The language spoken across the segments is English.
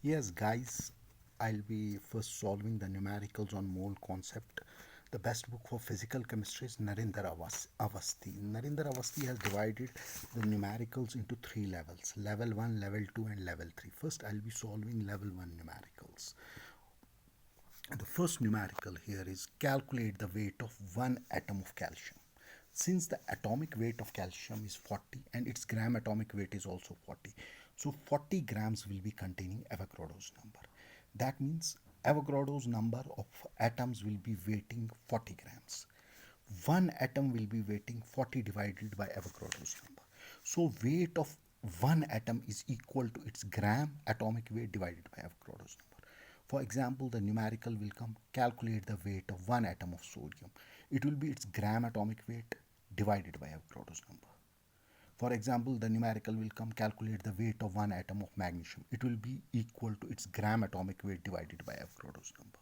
Yes, guys, I'll be first solving the numericals on mole concept. The best book for physical chemistry is Avasti. Narendra Avasti has divided the numericals into three levels: level 1, level 2, and level 3. First, I'll be solving level 1 numericals. The first numerical here is calculate the weight of one atom of calcium. Since the atomic weight of calcium is 40 and its gram atomic weight is also 40, so 40 grams will be containing Avogadro's number. That means Avogadro's number of atoms will be weighting 40 grams. One atom will be weighting 40 divided by Avogadro's number. So weight of one atom is equal to its gram atomic weight divided by Avogadro's number. For example, the numerical will come calculate the weight of one atom of sodium. It will be its gram atomic weight divided by Avogadro's number. For example, the numerical will come calculate the weight of one atom of magnesium. It will be equal to its gram atomic weight divided by Avogadro's number.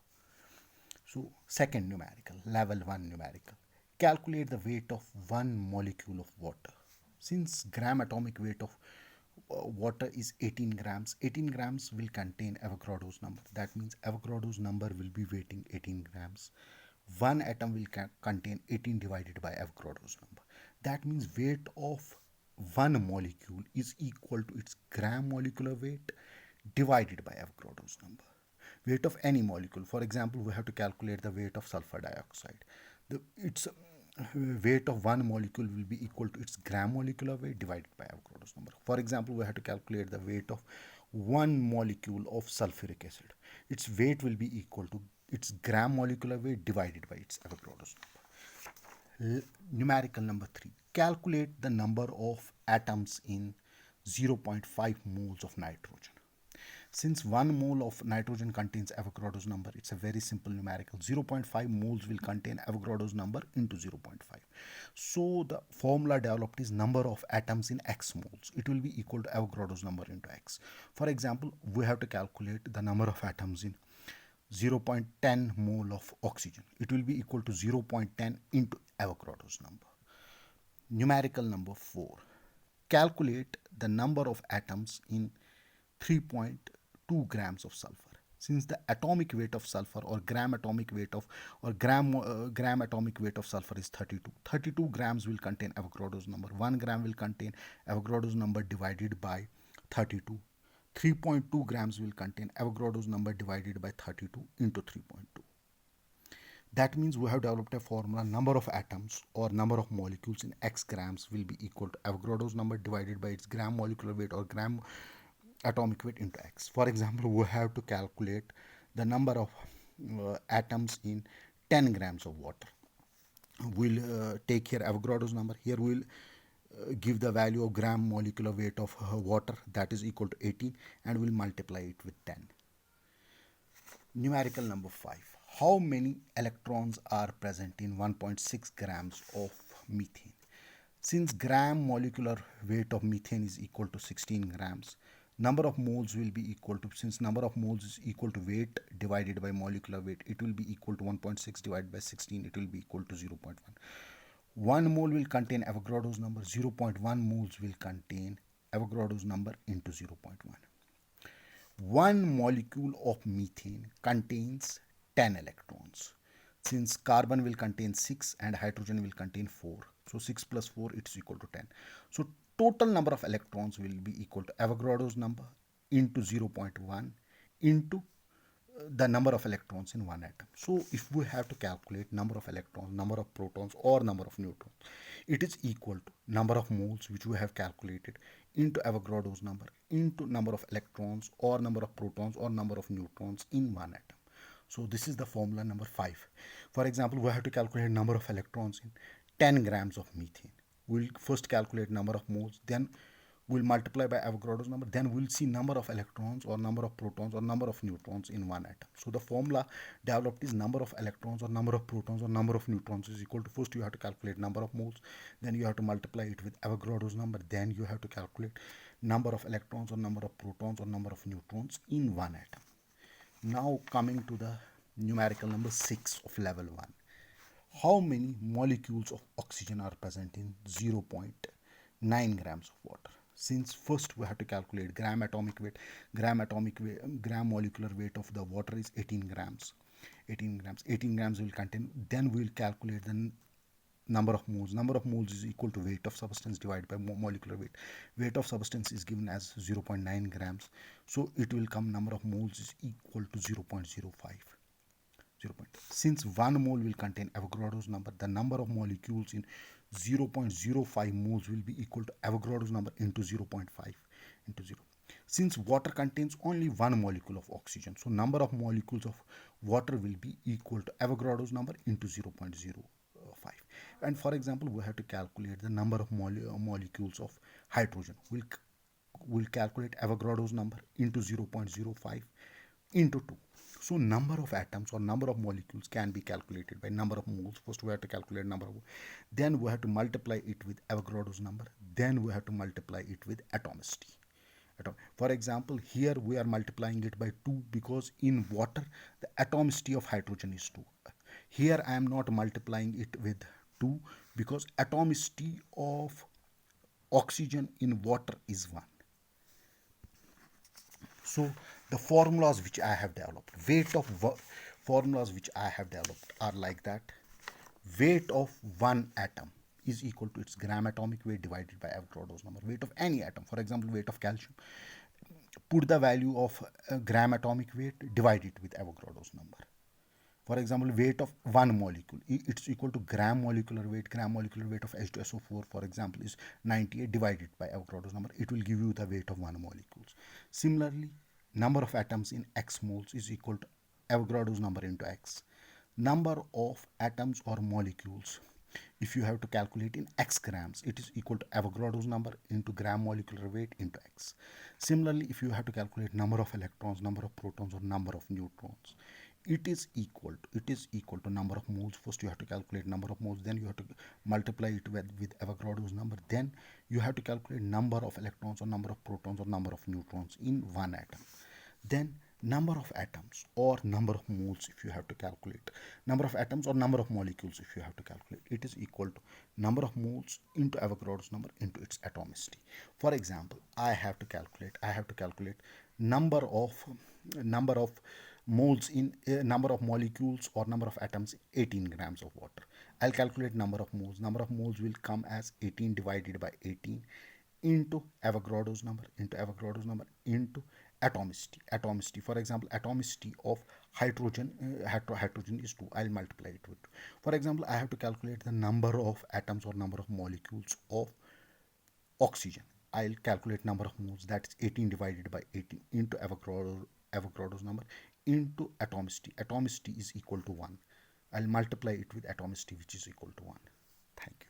So, second numerical, level 1 numerical. Calculate the weight of one molecule of water. Since gram atomic weight of water is 18 grams, 18 grams will contain Avogadro's number. That means Avogadro's number will be weighting 18 grams. One atom will contain 18 divided by Avogadro's number. That means weight of one molecule is equal to its gram molecular weight divided by Avogadro's number. Weight of any molecule. For example, we have to calculate the weight of sulfur dioxide. Its weight of one molecule will be equal to its gram molecular weight divided by Avogadro's number. For example, we have to calculate the weight of one molecule of sulfuric acid. Its weight will be equal to its gram molecular weight divided by its Avogadro's number. Numerical number 3. Calculate the number of atoms in 0.5 moles of nitrogen. Since 1 mole of nitrogen contains Avogadro's number, it's a very simple numerical. 0.5 moles will contain Avogadro's number into 0.5. So the formula developed is number of atoms in x moles. It will be equal to Avogadro's number into x. For example, we have to calculate the number of atoms in 0.10 mole of oxygen. It will be equal to 0.10 into Avogadro's number. Numerical number 4. Calculate the number of atoms in 3.2 grams of sulfur. Since the atomic weight of sulfur or gram atomic weight of gram atomic weight of sulfur is 32, 32 grams will contain Avogadro's number. 1 gram will contain Avogadro's number divided by 32. 3.2 grams will contain Avogadro's number divided by 32 into 3.2. That means we have developed a formula: number of atoms or number of molecules in x grams will be equal to Avogadro's number divided by its gram molecular weight or gram atomic weight into x. For example, we have to calculate the number of atoms in 10 grams of water. We'll take here Avogadro's number. Here we'll give the value of gram molecular weight of water, that is equal to 18, and we'll multiply it with 10. Numerical number 5. How many electrons are present in 1.6 grams of methane? Since gram molecular weight of methane is equal to 16 grams, number of moles will be equal to, since number of moles is equal to weight divided by molecular weight, it will be equal to 1.6 divided by 16, it will be equal to 0.1. 1 mole will contain Avogadro's number, 0.1 moles will contain Avogadro's number into 0.1. One molecule of methane contains 10 electrons. Since carbon will contain 6 and hydrogen will contain 4, so 6 plus 4 it's equal to 10. So total number of electrons will be equal to Avogadro's number into 0.1 into the number of electrons in one atom. So if we have to calculate number of electrons, number of protons or number of neutrons, it is equal to number of moles which we have calculated into Avogadro's number into number of electrons or number of protons or number of neutrons in one atom. So this is the formula number 5. For example, we have to calculate number of electrons in 10 grams of methane. We'll first calculate number of moles, then we'll multiply by Avogadro's number, then we'll see number of electrons or number of protons or number of neutrons in one atom. So the formula developed is number of electrons or number of protons or number of neutrons is equal to, first you have to calculate number of moles, then you have to multiply it with Avogadro's number, then you have to calculate number of electrons or number of protons or number of neutrons in one atom. Now coming to the numerical number 6 of level 1. How many molecules of oxygen are present in 0.9 grams of water? Since first we have to calculate gram atomic weight, gram molecular weight of the water is 18 grams. 18 grams will contain. Then we will calculate the number of moles. Number of moles is equal to weight of substance divided by molecular weight. Weight of substance is given as 0.9 grams, so it will come number of moles is equal to 0.05. 0. Since 1 mole will contain Avogadro's number, the number of molecules in 0.05 moles will be equal to Avogadro's number into 0.5 into 0. Since water contains only one molecule of oxygen, so number of molecules of water will be equal to Avogadro's number into 0.05. And for example, we have to calculate the number of molecules of hydrogen. We'll calculate Avogadro's number into 0.05 into 2. So number of atoms or number of molecules can be calculated by number of moles. First we have to calculate number of, then we have to multiply it with Avogadro's number, then we have to multiply it with atomicity. For example, here we are multiplying it by 2 because in water the atomicity of hydrogen is 2. Here I am not multiplying it with 2 because atomicity of oxygen in water is 1. So the formulas which I have developed, formulas which I have developed are like that. Weight of one atom is equal to its gram atomic weight divided by Avogadro's number. Weight of any atom, for example, weight of calcium, put the value of gram atomic weight, divide it with Avogadro's number. For example, weight of one molecule, it's equal to gram molecular weight. Gram molecular weight of H2SO4, for example, is 98 divided by Avogadro's number. It will give you the weight of one molecule. Similarly, number of atoms in X moles is equal to Avogadro's number into X. Number of atoms or molecules, if you have to calculate in X grams, it is equal to Avogadro's number into gram molecular weight into X. Similarly, if you have to calculate number of electrons, number of protons, or number of neutrons, it is equal to number of moles. First you have to calculate number of moles, then you have to multiply it with Avogadro's number, then you have to calculate number of electrons or number of protons or number of neutrons in one atom. Then number of atoms or number of moles, if you have to calculate number of atoms or number of molecules, if you have to calculate, it is equal to number of moles into Avogadro's number into its atomicity. For example, I have to calculate number of moles in number of molecules or number of atoms 18 grams of water. I'll calculate number of moles. Number of moles will come as 18 divided by 18 into Avogadro's number into atomicity. For example, atomicity of hydrogen, hydrogen is 2. I'll multiply it with 2. For example, I have to calculate the number of atoms or number of molecules of oxygen. I'll calculate number of moles, that's 18 divided by 18 into Avogadro's number into atomicity. Atomicity is equal to 1. I'll multiply it with atomicity, which is equal to 1. Thank you.